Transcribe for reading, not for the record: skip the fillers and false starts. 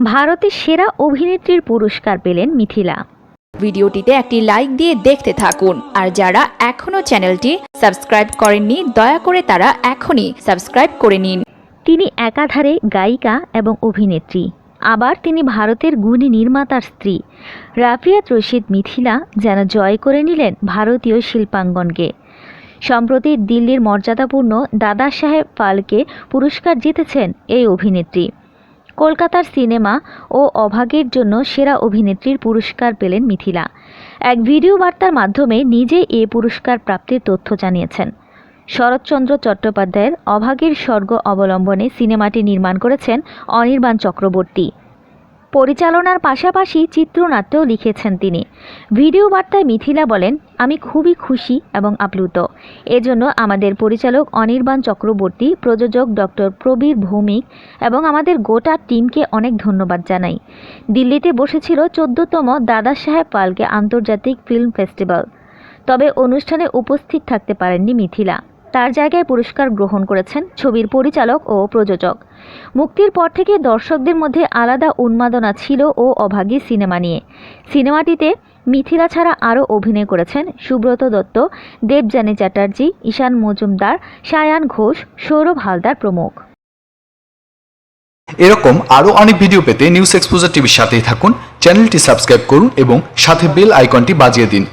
ভারতের সেরা অভিনেত্রীর পুরস্কার পেলেন মিথিলা। ভিডিওটিতে একটি লাইক দিয়ে দেখতে থাকুন, আর যারা এখনো চ্যানেলটি সাবস্ক্রাইব করেননি দয়া করে তারা এখনই সাবস্ক্রাইব করে নিন। তিনি একাধারে গায়িকা এবং অভিনেত্রী, আবার তিনি ভারতের গুণী নির্মাতার স্ত্রী। রাফিয়াত রশিদ মিথিলা যেন জয় করে নিলেন ভারতীয় শিল্পাঙ্গনকে। সম্প্রতি দিল্লির মর্যাদাপূর্ণ দাদা সাহেব ফালকে পুরস্কার জিতেছেন এই অভিনেত্রী। কলকাতার সিনেমা ও অভাগীর জন্য সেরা অভিনেত্রীর পুরস্কার পেলেন মিথিলা। এক ভিডিও বার্তার মাধ্যমে নিজেই এ পুরস্কার প্রাপ্তির তথ্য জানিয়েছেন। শরৎচন্দ্র চট্টোপাধ্যায়ের অভাগীর স্বর্গ অবলম্বনে সিনেমাটি নির্মাণ করেছেন অনির্বাণ চক্রবর্তী। পরিচালনার পাশাপাশি চিত্রনাট্যও লিখেছেন তিনি। ভিডিও বার্তায় মিথিলা বলেন, আমি খুবই খুশি এবং আপ্লুত। এজন্য আমাদের পরিচালক অনির্বাণ চক্রবর্তী, প্রযোজক ডক্টর প্রবীর ভৌমিক এবং আমাদের গোটা টিমকে অনেক ধন্যবাদ জানাই। দিল্লিতে বসেছিল 14তম দাদা সাহেব ফালকে আন্তর্জাতিক ফিল্ম ফেস্টিভ্যাল। তবে অনুষ্ঠানে উপস্থিত থাকতে পারেননি মিথিলা। তার জায়গায় পুরস্কার গ্রহণ করেছেন ছবির পরিচালক ও প্রযোজক। মুক্তির পর থেকে দর্শকদের মধ্যে আলাদা উন্মাদনা ছিল ও অভাগী সিনেমা নিয়ে। সিনেমাটিতে মিথিলা ছাড়া আরও অভিনয় করেছেন সুব্রত দত্ত, দেবযানী চ্যাটার্জি, ঈশান মজুমদার, সায়ান ঘোষ, সৌরভ হালদার প্রমুখ। এরকম আরও অনেক ভিডিও পেতে নিউজ এক্সপোজার টিভির সাথেই থাকুন। চ্যানেলটি সাবস্ক্রাইব করুন এবং সাথে বেল আইকনটি বাজিয়ে দিন।